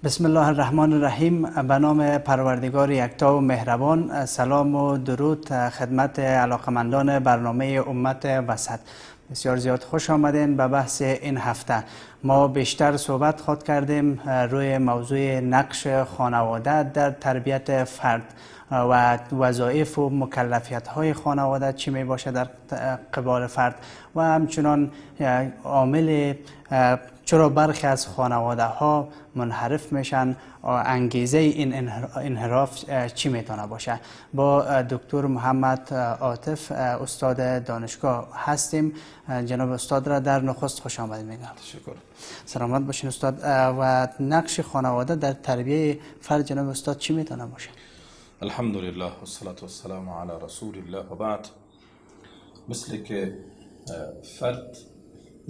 بسم الله الرحمن الرحیم. به نام پروردگار یکتا و مهربان. سلام و درود خدمت علاقمندان برنامه امت وسط. بسیار زیاد خوش آمدین به بحث این هفته. ما بیشتر صحبت خود کردیم روی موضوع نقش خانواده در تربیت فرد و وظایف و مکلفیت های خانواده چی می باشه در قبال فرد و همچنان عامل چرا برخی از خانواده ها منحرف میشن، انگیزه این انحراف چی میتونه باشه. با دکتر محمد عاطف استاد دانشگاه هستیم. جناب استاد را در نخست خوش آمدید میگم. تشکر. سلامت باشین استاد. و نقش خانواده در تربیه فرد جناب استاد چی میتونه باشه؟ الحمدلله و الصلاة والسلام علی رسول الله و بعد. مثل که فرد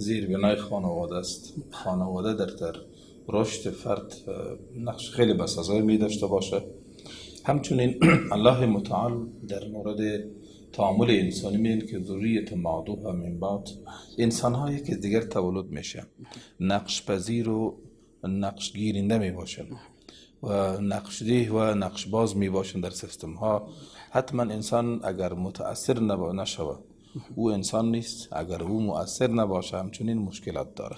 زیر بنای خانواده است، خانواده در رشد فرد نقش خیلی بسزایی می داشته باشه. همچنین الله متعال در مورد تعامل انسانی میگه که ذریت معدوها من بعد، انسان هایی که دیگر تولد میشه نقش پذیر و نقش گیری نمی باشن و نقش دیه و نقش باز می باشن در سیستم ها. حتما انسان اگر متأثر نشوه او انسان نیست، اگر او مؤثر نباشه همچنین مشکلات داره،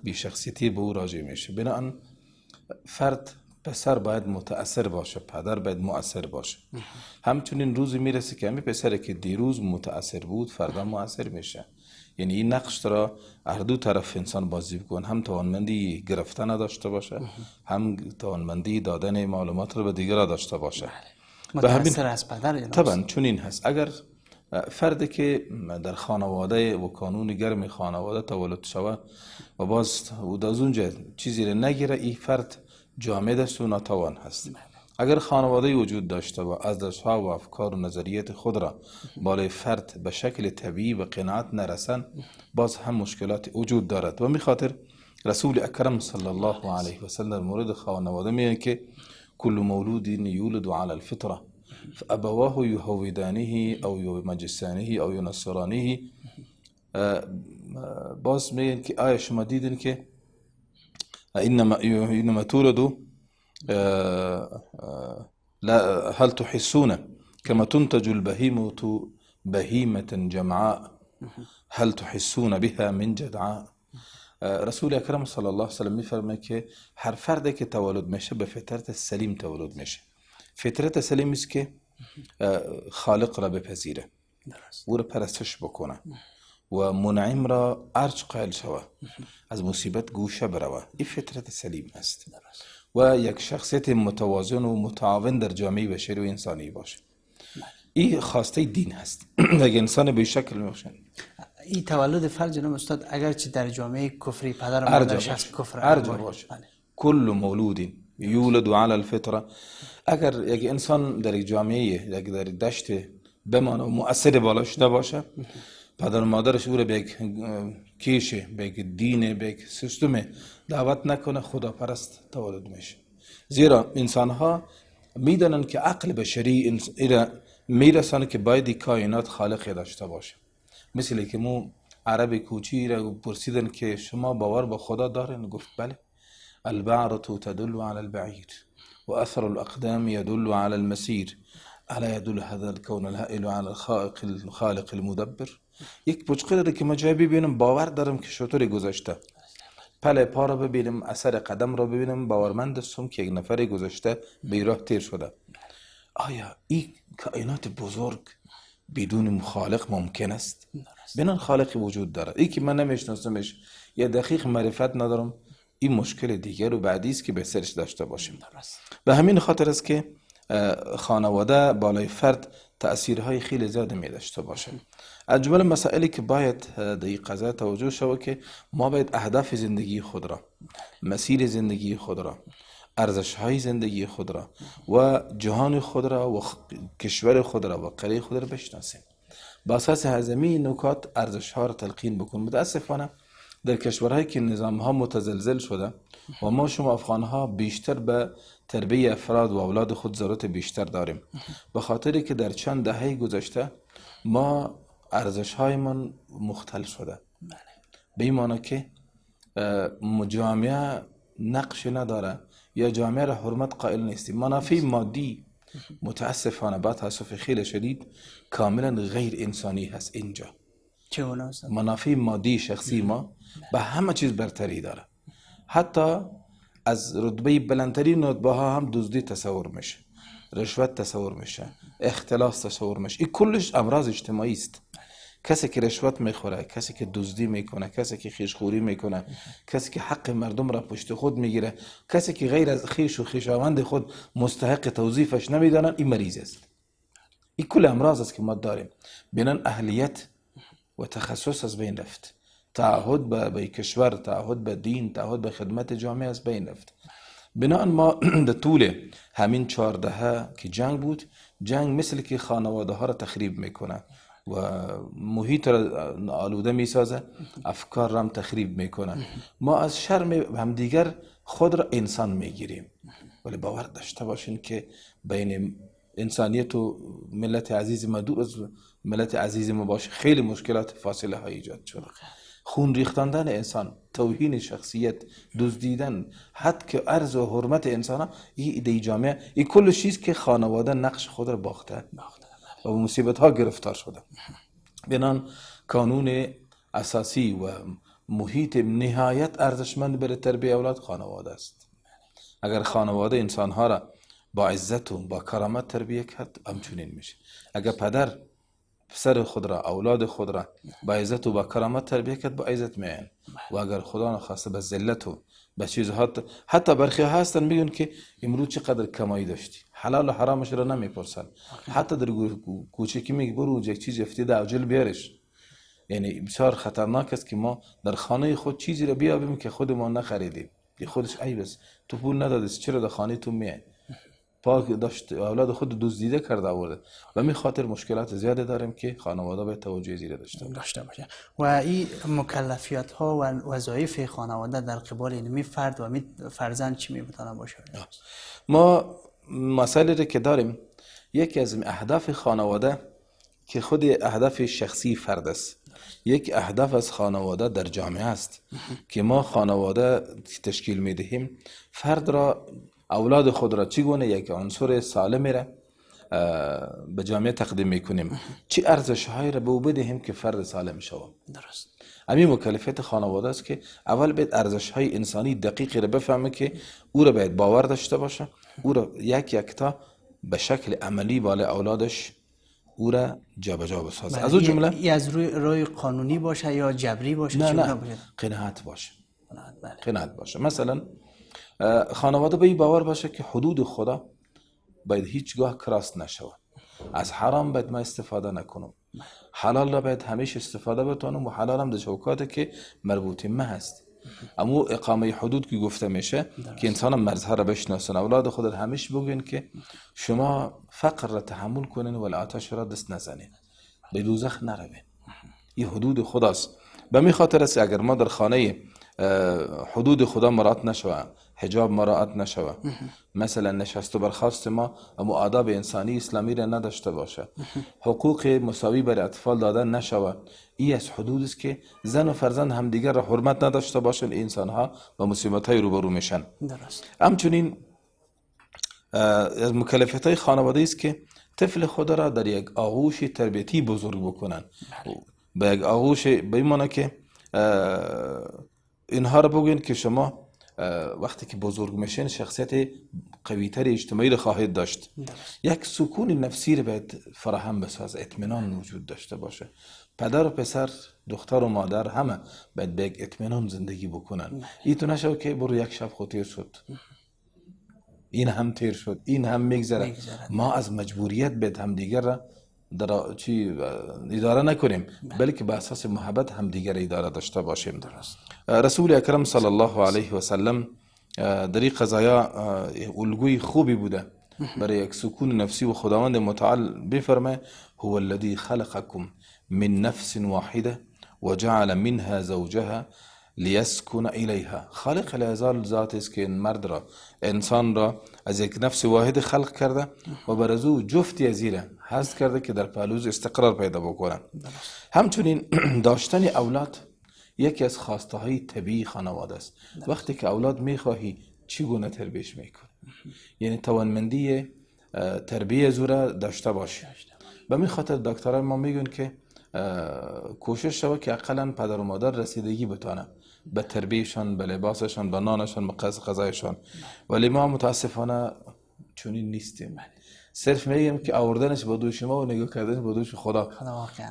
بی شخصیتی به او راجع میشه. بنابراین فرد پسر باید متأثر باشه، پدر باید مؤثر باشه. همچنین روزی میرسه که همین پسری که دیروز متأثر بود فردا مؤثر میشه. یعنی این نقش را هر دو طرف انسان بازی بکن، هم توانمندی گرفتن داشته باشه هم توانمندی دادن معلومات رو به دیگر داشته باشه. متأثر از پدر طبعا چنین هست. اگر فردی که در خانواده و کانون گرم خانواده تولد شود و باز او از اونجا چیزی رو نگیره، این فرد جامد است و ناتوان هست. اگر خانواده وجود داشته و ارزش‌ها و افکار و نظریات خود را بالای فرد به شکل طبیعی و قناعت نرسن، باز هم مشکلات وجود دارد. و می خاطر رسول اکرم صلی الله علیه و سلم در مورد خانواده میگه که کل مولود یولد علی الفطره فابواه یهودانه او یمجسانه او ینصرانه. باز میگن که آیا شما دیدین که انما تولد لا هل تحسون كما تنتج البهيمة بهيمة جمعاء هل تحسون بها من جدعاء. رسول اکرم صلی الله علیه و سلم میفرماید که هر فردی که تولد میشه به فطرت سلیم تولد میشه. فطرت سلیم است که خالق را بپذیره، او را پرستش بکنه و منعم را ارج قائل شوه، از مصیبت گوشه بروه. این فطرت سلیم است و یک شخصیت متوازن و متعاون در جامعه بشری و انسانی باشه. این خواسته دین هست. اگر انسان به شکل میباشن این تولد فرد جناب استاد اگرچه در جامعه کفری پدر و مادرش از کفر ارجا باشه. کل مولود یولد علی الفطره. اگر یک انسان در یک جامعه در دشت بمانه و مؤثر بالاش نباشه، پدر و مادرش او را به یک کیشه، به یک دین، به یک سیستم دعوت نکنه، خدا پرست تولد میشه. زیرا انسان ها میدانن که عقل بشری میرسانه که باید کائنات خالق داشته باشه. مثل که مو عرب کوچی را پرسیدن که شما باور به خدا دارین؟ گفت بله. البعرة تدل على البعير و اثر الاقدام يدل على المسير الا يدل هذا الكون الهائل على الخالق المدبر. یک بچقه که ما جای ببینم باور دارم که شطور گذاشته، پله پا را ببینم، اثر قدم را ببینم، باورمند هستم که یک نفر گذاشته به راه تیر شده. آیا این کائنات بزرگ بدون خالق ممکن است؟ بنان خالقی وجود داره. ای که من نمیشناسمش یا دقیق معرفت ندارم، این مشکل دیگر و بعدی است که به سرش داشته باشیم. به همین خاطر است که خانواده بالای فرد تأثیرهای خیلی زیاد می داشته باشه. از جمله مسائلی که باید در این قضیه توجه شود که ما باید اهداف زندگی خود را، مسیر زندگی خود را، ارزش‌های زندگی خود را و جهان خود را و کشور خود را و قاره خود را بشناسیم. با اساس هزمی نکات ارزش‌ها را تلقین بکنیم. متاسفانه در کشورهایی که نظام‌ها متزلزل شده و ما شما افغان‌ها بیشتر به تربیت افراد و اولاد خود ضرورت بیشتر داریم، به خاطری که در چند دهه گذشته ما ارزش‌هایمان مختل شده. به این معنی که جامعه نقش نداره یا جامعه را حرمت قائل نیستیم. منافع مادی متاسفانه با تاسف خیلی شدید کاملا غیر انسانی هست اینجا. چگونه؟ منافع مادی شخصی ما به همه چیز برتری داره. حتی از رتبه بلندترین رتبه ها هم دزدی تصور میشه، رشوت تصور میشه، اختلاس تصور میشه. این کلش امراض اجتماعی است. کسی که رشوت میخوره، کسی که دزدی میکنه، کسی که خویشخوری میکنه، کسی که حق مردم را پشت خود میگیره، کسی که غیر از خویش و خویشاوند خود مستحق توظیفش نمیدانن، این مریض است. این کل امراض است که ما داریم. بینن اهلیت و تخصص از بین رفت، تعهد به کشور، تعهد به دین، تعهد به خدمت جامعه از بین رفت. بنابراین ما در طول همین 14 که جنگ بود، جنگ مثل که خانواده ها را تخریب میکنه و محیط را آلوده میسازه، افکار را هم تخریب میکنه. ما از شرم همدیگر خود را انسان میگیریم، ولی باور داشته باشین که بین انسانیت و ملت عزیز ما، دور از ملت عزیز ما باشه، خیلی مشکلات فاصله های ایجاد شده. خون ریختاندن انسان، توهین شخصیت، دزدیدن، حد که عرض و حرمت انسان ها، این ایده جامعه، این کل چیز که خانواده نقش خود را باخته و مصیبت ها گرفتار شده. بنان قانون اساسی و محیط نهایت ارزشمند برای تربیت اولاد خانواده است. اگر خانواده انسان ها را با عزت و با کرامت تربیت کرد، همچنین میشه. اگر پدر پسر خود را، اولاد خود را با عزت و با کرامت تربیت کرد، با عزت میاین. و اگر خدا نخواسته به ذلت و به چیزها، حتی برخی هستن میگن که امروز چقدر کمایی داشتی، حلال و حرامش را نمیپرسن. حتی در کوچکی میگه برو یک چیز افتیده عجل بیارش. یعنی بسیار خطرناک است که ما در خانه خود چیزی را بیابیم که خودمون نخریدیم. این خودش عیب است. تو پول ندادی، چرا در خانه تو میای؟ پاک داشت اولاد خود دزدیده کرده آورده. و می خاطر مشکلات زیاده داریم که خانواده به توجه زیاده داشته باشه. و این مکلفیت ها و وظایف خانواده در قبال این فرد و فرزند چی میتونه باشه؟ ما مسائلی که داریم، یکی از اهداف خانواده که خود اهداف شخصی فرد است، یک اهداف از خانواده در جامعه است که ما خانواده تشکیل میدهیم، فرد را، اولاد خود را چگونه یک عنصر سالم را به جامعه تقدیم میکنیم، چه ارزش هایی را به او بدهیم که فرد سالم شود. درست. همین مکلفیت خانواده است که اول باید ارزش های انسانی دقیقی را بفهمه که او را باید باور داشته باشه، او را یک تا به شکل عملی بالای اولادش او را جابجا بسازه. از اون جمله از روی قانونی باشه یا جبری باشه؟ نه، قناعت باشه. قناعت باشه. مثلا خانواده به این باور باشه که حدود خدا باید هیچگاه کراس نشود. از حرام باید ما استفاده نکنم، حلال را باید همیشه استفاده بتونم و حلال هم در چوکاتی که مربوط ما هست. اما اقامه حدود که گفته میشه که انسان مرزها را بشناسن، اولاد خود را همیشه بگوین که شما فقر را تحمل کنین ولی آتش را دست نزنین، به دوزخ نروین. این حدود خداست. به می خاطر است اگر ما در خانه حدود خدا مراعات نشوه، حجاب مراعات نشوه، مثلا نشست و برخاست ما اما آداب انسانی اسلامی را نداشته باشه، حقوق مساوی برای اطفال دادن نشوه، این از حدود است که زن و فرزند همدیگر را حرمت نداشته باشن، انسان ها با مصیبت های روبرو میشن. درست. همچنین از مکلفیت های خانواده است که طفل خود را در یک آغوش تربیتی بزرگ بکنن، به یک آغوش بمانه که اینها را بگوین که شما وقتی که بزرگ میشین شخصیت قویتر اجتماعی را خواهید داشت. یک سکون نفسی را باید فراهم بسازه، اطمینان وجود داشته باشه. پدر و پسر، دختر و مادر همه باید به یک اطمینان زندگی بکنن. این تو نشو که برو یک شب خود تیر شد، این هم تیر شد، این هم میگذره. ما از مجبوریت باید هم دیگر را اداره نکنیم، بلکه به اساس محبت هم دیگر اداره داشته باشیم. درست. رسول اکرم صلی الله علیه و سلم در این قضایا الگوی خوبی بوده برای یک سکون نفسی و خداوند متعال بفرمه هو الذی خلقکم من نفس واحده وجعل منها زوجها لیسکن الیها. خالق العزال ذات است که این مرد را، انسان را از یک نفس واحد خلق کرده و بر از او جفتی از ایره هست کرده که در پهلوز استقرار پیدا بکنن. همچنین داشتن اولاد یکی از خواسته های طبیعی خانواده است. وقتی که اولاد میخواهی چگونه تربیتش میکنی؟ یعنی توانمندی تربیت زوره داشته باشی. به می خاطر دکتران ما میگن که کوشش شود که اقلا پدر و مادر رسیدگی بتانه به تربیتشان، به لباسشان، به نانشان، به غذایشان. ولی ما متاسفانه چونین نیستیم. صرف میگیم که آوردنش به دوش ما و نگاه کردنش به دوش خدا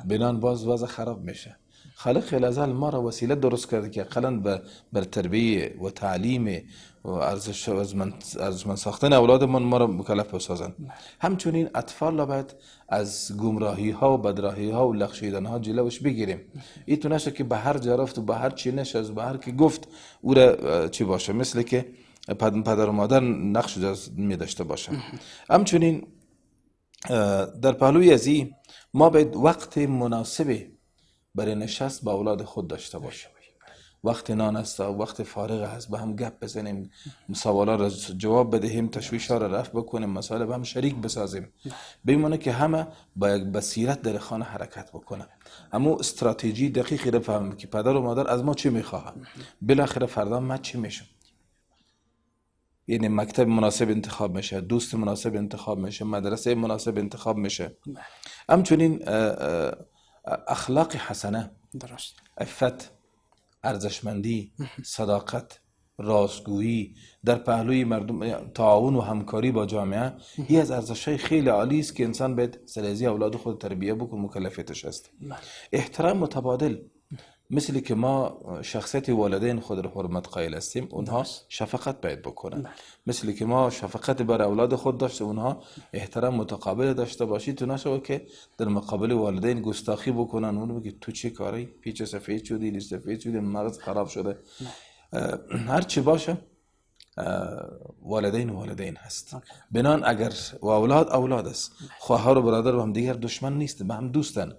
بنان باز وضع خراب میشه. خالق خیلی ازل ما را وسیله درست کرده که اقلا بر تربیه و تعلیم و ارزشمند ساختن اولادمون ما را مکلف بسازن. همچنین اطفال را باید از گمراهی ها و بدراهی ها و لغشیدن ها جلوش بگیریم. این نشه که به هر جا رفت و به هر چی نشست و به هر کی گفت او را چی باشه، مثل که پدر و مادر نقش می داشته باشه. همچنین در پهلوی از این ما باید وقت مناسبی برای نشست با اولاد خود داشته باشیم. وقت نان است و وقت فارغ هست به هم گپ بزنیم، سوالا را جواب بدهیم، تشویش ها را رفع بکنیم، مسائل به هم شریک بسازیم. بمونه که همه با یک بصیرت در خانه حرکت بکنه. اما استراتژی دقیقی را فهمیم که پدر و مادر از ما چی میخواه، بالاخره فردا ما چی میشم. یعنی مکتب مناسب انتخاب میشه، دوست مناسب انتخاب میشه، مدرسه مناسب انتخاب میشه. همچنین اخلاق حسنه، درست، عفت، ارزشمندی، صداقت، راستگویی در پهلوی مردم، تعاون و همکاری با جامعه، این از ارزش‌های خیلی عالی است که انسان باید سر اولاد خود تربیت بکنه، مکلفیتش است. احترام متبادل، مثل که ما شخصیت والدین خود را حرمت قائل هستیم، اونها شفقت باید بکنن. مثل که ما شفقت بر اولاد خود داشته، اونها احترام متقابل داشته باشید. تو نشو که در مقابل والدین گستاخی بکنن، اون بگی تو چی کاری، پیچ سفید شدی، لیست سفید شدی، مغز خراب شده. هر چی باشه والدین هست. بنان اگر و اولاد است، خواهر و برادر و هم دیگر دشمن نیست، به هم دوستن.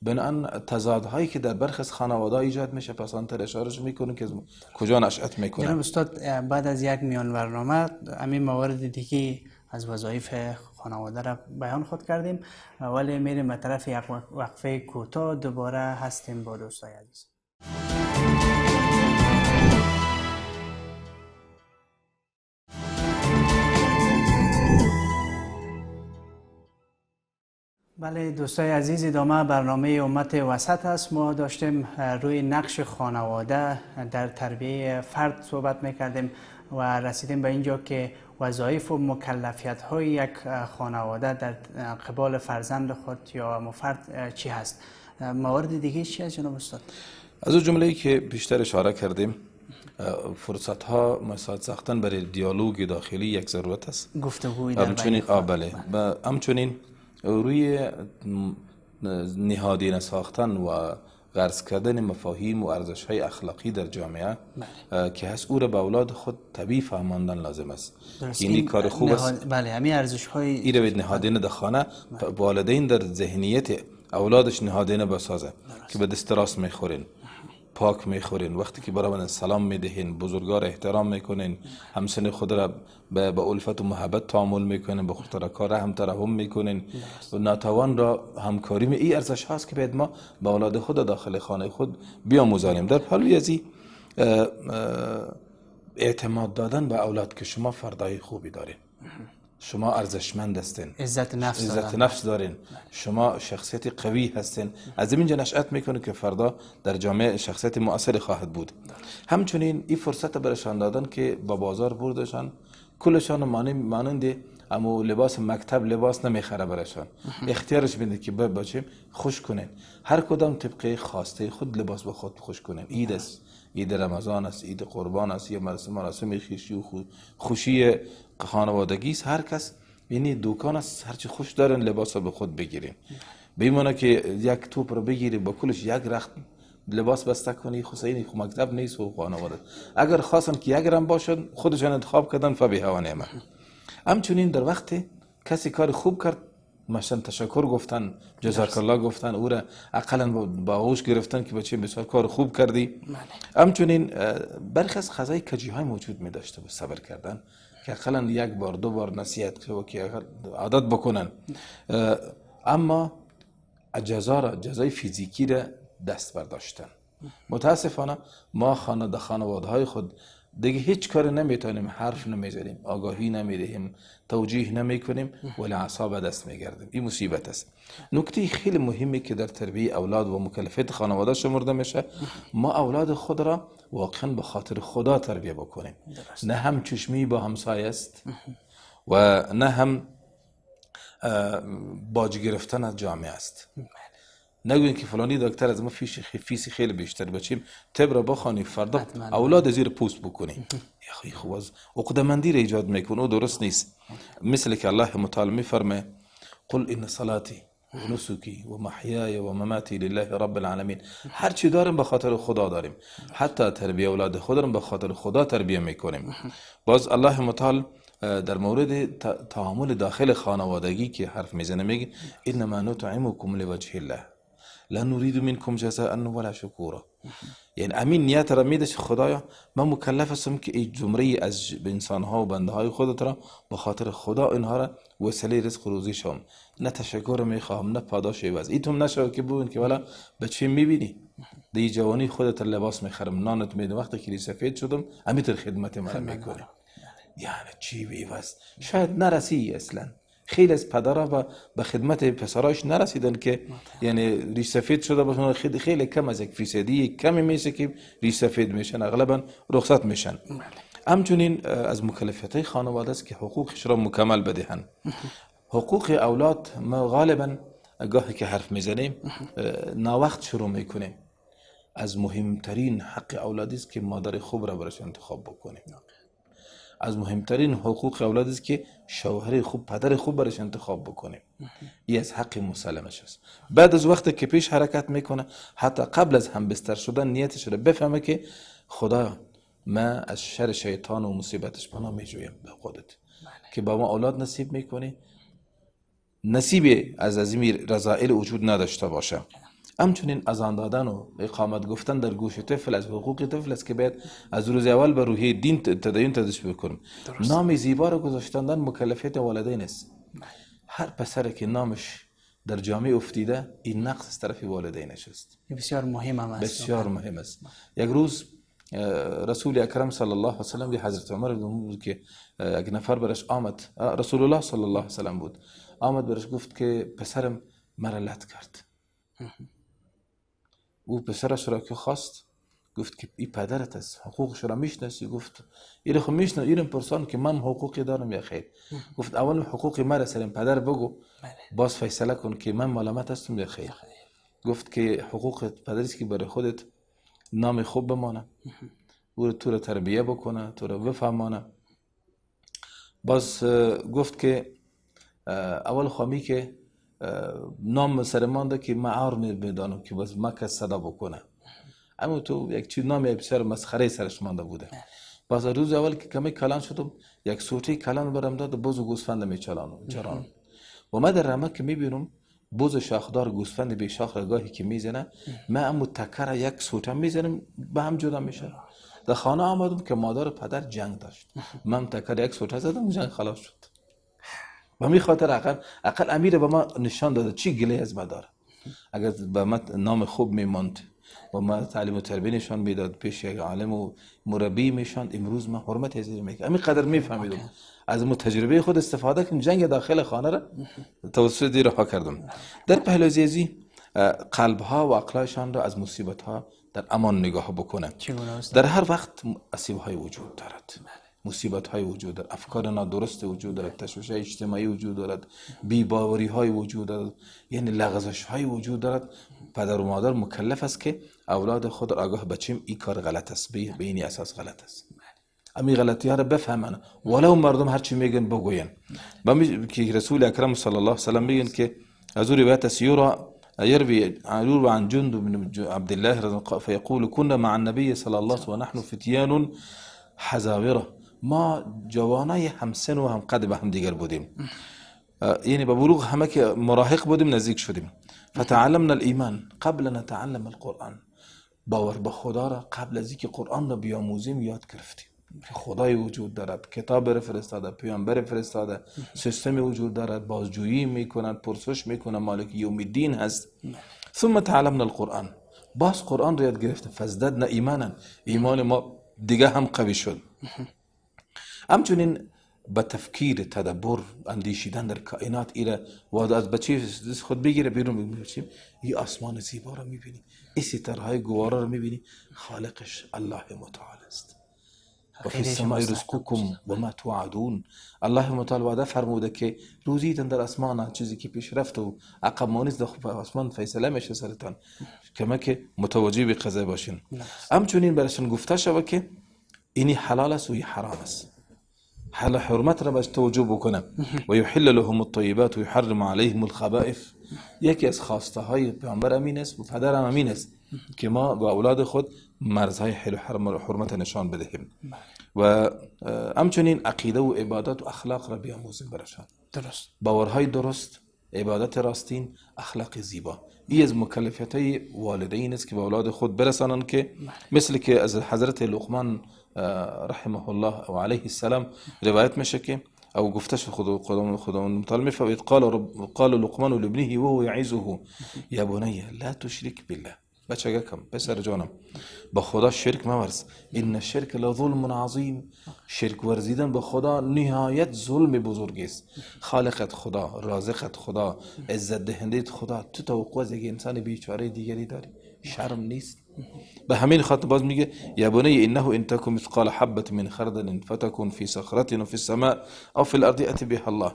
بنان تضادهایی که در برخی از خانواده ایجاد میشه پس آن تر اشارهش میکنه که کجا نشأت میکنه. جناب استاد، بعد از یک میان برنامه همین موارد دیگه از وظایف خانواده را بیان خود کردیم، ولی میریم به طرف یک وقفه کوتاه. دوباره هستیم با دوستای عزیز. بله دوستای عزیز، ادامه برنامه امت وسط است. ما داشتیم روی نقش خانواده در تربیه فرد صحبت میکردیم و رسیدیم به اینجا که وظایف و مکلفیت های یک خانواده در قبال فرزند خود یا فرد چی هست؟ موارد دیگه چی هست جناب استاد؟ از اون جمله‌ای که بیشتر اشاره کردیم، فرصت ها مساعد ساختن برای دیالوگ داخلی یک ضرورت است. گفتگوی در بین بله. همچنین روی نهادینه ساختن و غرس کردن مفاهیم و ارزش های اخلاقی در جامعه که هست، او را به اولاد خود طبیعی فهماندن لازم است. این کار خوب است. بله، همین ارزش های این رو نهادینه در خانه والدین در ذهنیت اولادش نهادینه بسازه که به دست راست میخورین، پاک میخورین، وقتی که برای سلام میدهین، بزرگار احترام میکنین، همسن خود را به الفت و محبت تعامل میکنین، به خودترکار رحم ترحم میکنین و ناتوان را همکاری می. این ارزش هاست که باید ما به اولاد خود داخل خانه خود بیاموزانیم. در پهلوی ازی اعتماد دادن به اولاد که شما فردای خوبی دارین، شما ارزشمند هستین، عزت نفس دارین، شما شخصیت قوی هستین. از اینجا نشأت میکنه که فردا در جامعه شخصیت مؤثر خواهد بود. همچنین این فرصت برشان دادن که با بازار بردشان کلشان مانند اما لباس مکتب لباس نمیخره برشان، اختیارش میده که بچیم خوش کنین، هر کدام طبق خواسته خود لباس به خود خوش کنین. عید است، عید رمضان است، عید قربان است، یا مراسم خوشی و خوشی خانوادگی است، هر کس یعنی دوکان است، هرچی خوش دارن لباس به خود بگیرین. بیمونه که یک توپ رو بگیری با کلش یک رخت لباس بسته کنی، خصوصی خو مکتب نیست و خانواده. اگر خواستن که یک رنگ باشن خودشان انتخاب کردن فبیه و نعمه. همچنین در وقت کسی کار خوب کرد مثلا تشکر گفتن، جزاک الله گفتن، او را اقلا با آغوش گرفتن که بچه بسیار کار خوب کردی. همچنین برخی از خزای کجی های موجود می داشته به صبر کردن که اقلا یک بار دو بار نصیحت که عادت بکنن، اما جزای فیزیکی را دست برداشتن. متاسفانه ما خانواده های خود دیگه هیچ کار نمیتونیم، حرف نمیزنیم، آگاهی نمیدهیم، توجیه نمیکنیم، ولی اعصاب دست میگردیم. این مصیبت است. نکته خیلی مهمی که در تربیت اولاد و مکلفیت خانواده شمرده میشه، ما اولاد خود را واقعا به خاطر خدا تربیت بکنیم. نه هم چشمی با همسایه است و نه هم باج گرفتن از جامعه است. نگوین که فلانی دکتر از ما فیسی خیلی بیشتر بچیم طب را بخوانی فردا اولاد زیر پوست بکنی، یا خوب از عقده‌مندی را ایجاد میکنه و درست نیست. مثل که الله متعال میفرمه قل ان صلاتی و نسکی و محیای و مماتی لله رب العالمین. هر چی داریم به خاطر خدا داریم، حتی تربیت اولاد خودمون به خاطر خدا تربیت میکنیم. باز الله متعال در مورد تعامل داخل خانوادگی که حرف میزنه میگه انما نطعمکم لوجه الله لا نريد منكم جزاء ولا شکورا. یعنی امین نیت را میده خدایا من مکلف هستم که این جمره از انسان ها و بنده های خودت را به خاطر خدا اینها را وسیله رزق و روزی شم، نه تشکر میخواهم نه پاداش عوض. ایتون نشو که بگین که والا بچه میبینی دی جوانی خودت لباس میخرم نانت میدم وقتی که سفید شدم امیتر خدمت من میکنی. یعنی چی بیوست؟ شاید نرسی اصلا. خیلی از پدرها به خدمت پسراش نرسیدن که یعنی ریش سفید شده باشن، خیلی کم از 1% کمی میشه که ریش سفید میشن، اغلبا رخصت میشن. همچنین از مکلفیت خانواده است که حقوقش را مکمل بدهن. حقوق اولاد ما غالبا گاهی که حرف میزنیم ناوقت شروع میکنیم. از مهمترین حق اولادی است که مادر خوب را برش انتخاب بکنیم. از مهمترین حقوق اولاد است که شوهر خوب، پدر خوب برش انتخاب بکنیم. این از حق مسلمش است. بعد از وقتی که پیش حرکت میکنه، حتی قبل از هم بستر شدن نیتش رو بفهمه که خدا من از شر شیطان و مصیبتش پناه میجویم به خودت که با ما اولاد نصیب میکنی، نصیب از این رضائل وجود نداشته باشه. همچنین اذان دادن و اقامت گفتن در گوش طفل از حقوق طفل است که باید از روز اول به روحیه دین تدین تدریس بکنیم. نام زیبا را گذاشتن مکلفیت والدین است. هر پسر که نامش در جامعه افتیده این نقص از طرف والدینش است. بسیار مهم است. بسیار مهم است. یک روز رسول اکرم صلی الله علیه و سلم به حضرت عمر بود که یک نفر برش آمد، رسول الله صلی الله علیه و سلم بود، آمد برش گفت که پسرم مرا لت کرد. او پسرش را که خواست گفت که این پدرت است، حقوقش را میشناسی؟ گفت این خو میشناسم. این پرسان که من حقوقی دارم یا خیر؟ گفت اول حقوق مرا سر پدر بگو، باز فیصله کن که من ملامت هستم یا خیر. گفت که حقوق پدریست که برای خودت نام خوب بمانه، او تو را تربیه بکنه، تو را بفهمانه. باز گفت که اول خوامی که نام سرمانده که معار میدانم که بس مکه صدا بکنه، اما تو یک چیز نام یک بسیار مسخره سرش مانده بوده. باز روز اول که کمی کلان شدم یک سوتی کلان برم داد، بوز و گوسفند میچلانم جرانم و من در رمک که میبینم بوز شاخدار گوسفند به شاخ رگاهی که میزنه، من امو تکر یک سوتم میزنم به هم جدا میشه. در خانه آمدم که مادر پدر جنگ داشت، من تکر یک سوت زدم جنگ خلاص شد. و می خاطر اقل امیر به ما نشان داده چی گله از ما داره. اگر به ما نام خوب میماند و ما تعلیم و تربیت نشان میداد پیش یک عالم و مربی میشاند، امروز ما حرمت ازیر میکنم. همین قدر میفهمیدم. از مو تجربه خود استفاده کنم، جنگ داخل خانه را توسط رها کردم. در پهلوی قلب ها و عقلشان را از مصیبت ها در امان نگاه بکنه. در هر وقت اسیب های وجود دارد، مصیبت های وجود دارد، افکار نادرست وجود دارد، تشویش اجتماعی وجود دارد، بی‌باوری های وجود دارد، یعنی لغزش های وجود دارد. پدر و مادر مکلف است که اولاد خود را آگاه بچیم این کار غلط است، به این اساس غلط است، امی غلطی ها را بفهمن، ولو مردم هر چی میگن بگوین. که رسول اکرم صلی الله علیه و سلم میگن که از روایت سیورا يروي عن جند بن عبد الله فيقول كنا مع النبي صلى الله عليه وسلم ونحن فتيان حزاوره. ما جوانای همسن و هم قد به هم دیگر بودیم، یعنی به بلوغ همه که مراهق بودیم، نزدیک شدیم. فتعلمنا الایمان قبل نتعلم القرآن. باور به خدا را قبل از اینکه قرآن را بیاموزیم یاد گرفتیم که خدای وجود دارد، کتاب فرستاده، پیامبر فرستاده، سیستم وجود دارد، بازجویی میکند، پرسش میکند، مالک یوم الدین هست. ثم تعلمنا القرآن. باز قرآن رو یاد گرفته فزددنا ایمانا، ایمان ما دیگه هم قوی شد. همچنین با تفکیر، تدبر، اندیشیدن در کائنات ایره و از بچه خود بگیره بیرون میبینیم این آسمان زیبا رو میبینی، این ستاره های گوارا رو میبینی، خالقش الله متعال است. و فی السماء رزقکم و ما توعدون. الله متعال وعده فرموده که روزیتان در آسمان، چیزی که پیش رفت و عقب مانیز در آسمان فیصله میشه سرتان، کما که متوجه به قضیه باشین. همچنین برشان گفته شود که اینی حلال است و این حرام است، حل حرمت را باش توجه بکنه. و یحل لهم الطیبات و یحرم علیهم الخبائث. یکی از خواسته های پیامبر امین است و پدر هم امین است که ما با اولاد خود مرزهای حل و حرمت نشان بدهیم و همچنین عقیده و عبادت و اخلاق را بیاموزیم برشان. درست. باورهای درست، عبادت راستین، اخلاق زیبا. این از مکلفیت های والدین است که به اولاد خود برسانند که مثل که از حضرت لقمان رحمه الله و علیه السلام روایت میشه که او گفتش خداوند متعال میفرماید قال لقمان لابنه وهو یعظه یا بنی لا تشرک بالله. بچه کم، پسر جانم، با خدا شرک مورز، این الشرک لظلم عظیم. شرک ورزیدن به خدا نهایت ظلم بزرگ است. خالقت خدا، رازقت خدا، عزت دهنده خدا، تو توقع از یک انسان بیچاره دیگری داری؟ شرم نیست؟ به همین خاطر باز میگه یا بنی انه ان تکن مثقال حبه من خردل فتكن في صخره و في السماء او في الارض ات بها الله.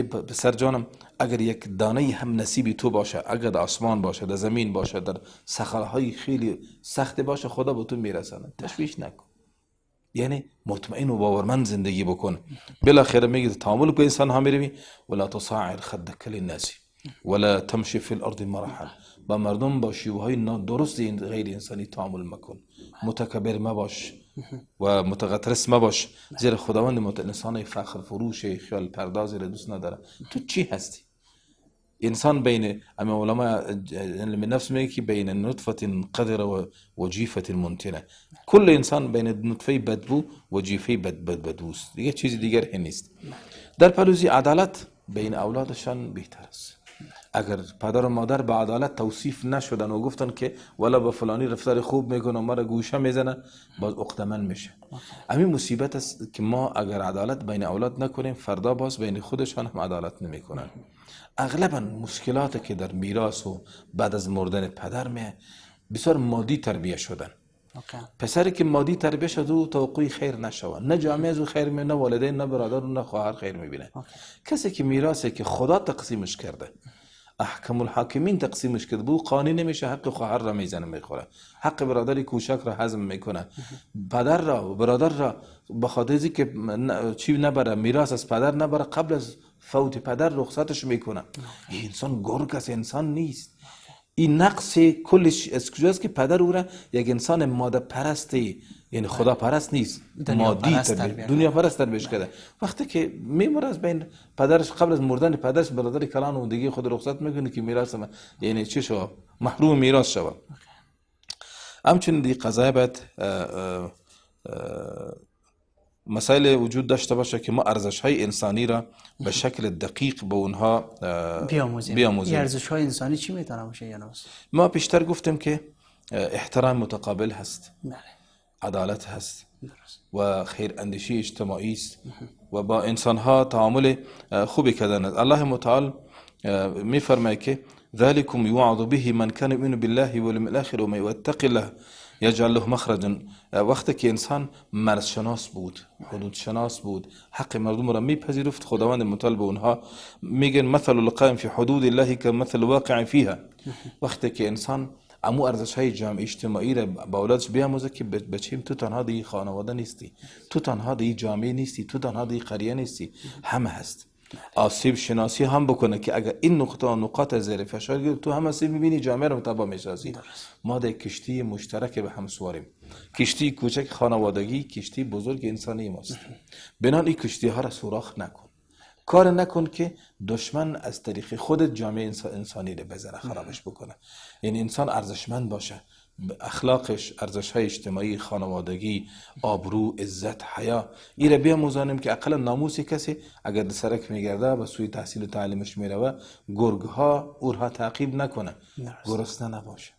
پسر جانم، اگر یک دانه هم نصیبی تو باشه، اگر در آسمان باشه، در زمین باشه، در صخره‌های خیلی سخت باشه، خدا به تو میرسونه. تشویش نکن، یعنی مطمئن و باورمند زندگی بکن. بالاخره میگه تعامل با انسان ها میروی ولا تصاعر خدك للناس ولا تمشي في الارض مرحا. با مردم با شیوه های نادرست غیر انسانی تعامل مکن، متکبر مباش و متغطرس مباش، زیرا خداوند انسان فخر فروش خیال پردازی را دوست نداره. تو چی هستی؟ انسان بین اما علماء علم النفس میگه که بین نطفه قذره و جیفه منتنه. کل انسان بین نطفه بدبو و جیفه بدبوست، دیگه چیزی دیگر نیست. در پلوزی عدالت بین اولادشان بهتر است. اگر پدر و مادر به عدالت توصیف نشدن و گفتن که ولا با فلانی رفتار خوب میکنه و ما را گوشه میزنه، باز عقده‌مند میشه. همین مصیبت است که ما اگر عدالت بین اولاد نکنیم، فردا باز بین خودشان هم عدالت نمیکنن. اغلبا مشکلاتی که در میراث و بعد از مردن پدر بسیار مادی تربیه شدن. پسری که مادی تربیه شده او توقعی خیر نشود، نه جامعه از او خیر میبینه، نه والدین، نه برادر، نه خواهر خیر میبینه. کسی که میراثی که خدا تقسیمش کرده، احکم الحاکمین تقسیمش کرده، بو قانی نمیشه، حق خواهر را میزنه میخوره، حق برادری کوچک را هضم میکنه، پدر را و برادر را به خاطر که چی نبره، میراث از پدر نبره، قبل از فوت پدر رخصتش میکنه. این انسان گرگ است، انسان نیست. این نقص کلش از کجاست که پدر او را یک انسان ماده پرستی، یعنی خدا پرست نیست، مادی دنیا پرست تربیت کرده. وقتی که میمره از بین پدرش، قبل از مردن پدرش برادر کلان و دیگه خود رخصت میکنه که میراث یعنی چی شو محروم میراث شو. همچنین دی قضایه باید مسائل وجود داشته باشه که ما ارزش های انسانی را به شکل دقیق به اونها بیاموزیم. ارزش های انسانی چی میتونه باشه یا نه؟ ما پیشتر گفتیم که احترام متقابل هست، عدالت هست و خیر اندیشی اجتماعی است و با انسان ها تعامل خوبی کردن است. الله متعال میفرماید که ذلكم يوعظ به من كان يؤمن بالله واليوم الاخر ومن يتق الله یجعل له مخرجا. وقتی که انسان مرز شناس بود، حدود شناس بود، حق مردم را میپذیرفت، خداوند متعال به اونها میگن مثل القائم فی حدود الله كمثل واقع فيها. وقتی که انسان امو ارزش های جامعه اجتماعی را با اولادش بیاموزه که بچیم تو تنها دی خانواده نیستی، تو تنها دی جامعه نیستی، تو تنها دی قریه نیستی، همه هست. آسیب شناسی هم بکنه که اگر این نقاط زیر فشار گرفت تو هم آسیب میبینی، جامعه رو تباه میسازی. ما در کشتی مشترک به هم سواریم، کشتی کوچک خانوادگی، کشتی بزرگ انسانی ماست. بنان این کشتی ها را سوراخ نکن، کار نکن که دشمن از طریق خودت جامعه انسانی رو بزنه، خرابش بکنه. یعنی انسان ارزشمند باشه، اخلاقش، ارزش های اجتماعی، خانوادگی، آبرو، عزت، حیا، این رو بیاموزانیم که اقلا ناموسی کسی اگر در سرک میگرده به سوی تحصیل و تعلیمش میروه، گرگ ها اورها تعقیب نکنه، گرسنه نباشه.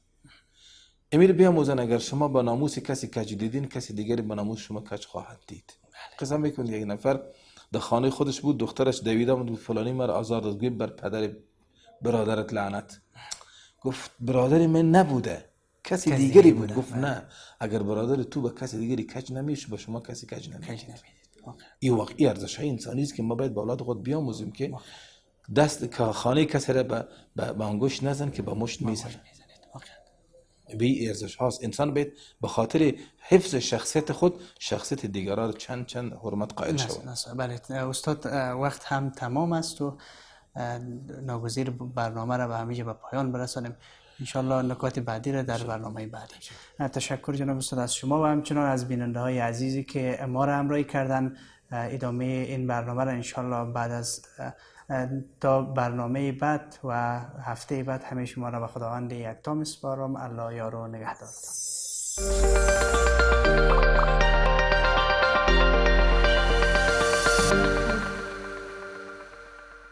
امیر بیاموزن اگر شما با ناموس کسی کج دیدین، کسی دیگری با ناموس شما کج خواهد دید. قسم میکنید یک نفر در خانه خودش بود، دخترش دویده بود فلانی مرا آزار داد، گفت بر پدر برادرت لعنت. گفت برادر من نبوده، کسی دیگری بود. گفت نه، اگر برادر تو به کسی دیگری کج نمیشه، با شما کسی کج نمیشه. این واقعی ارزش های انسانی است که ما باید با اولاد خود بیاموزیم که دست خانه کسی را به انگشت نزن که با مشت میزنه. بی ارزش هاست. انسان باید به خاطر حفظ شخصیت خود شخصیت دیگران چند حرمت قائل شود. بله استاد، وقت هم تمام است و ناگزیر برنامه را به همیشه به پایان برسانیم. انشالله نکات بعدی را در برنامه بعدی. تشکر جناب استاد از شما و همچنان از بیننده های عزیزی که ما را همراهی کردن. ادامه این برنامه را انشالله بعد از تا برنامه بعد و هفته بعد همه شما را به خداوند یکتا میسپارم. الله یار و نگهدارتان.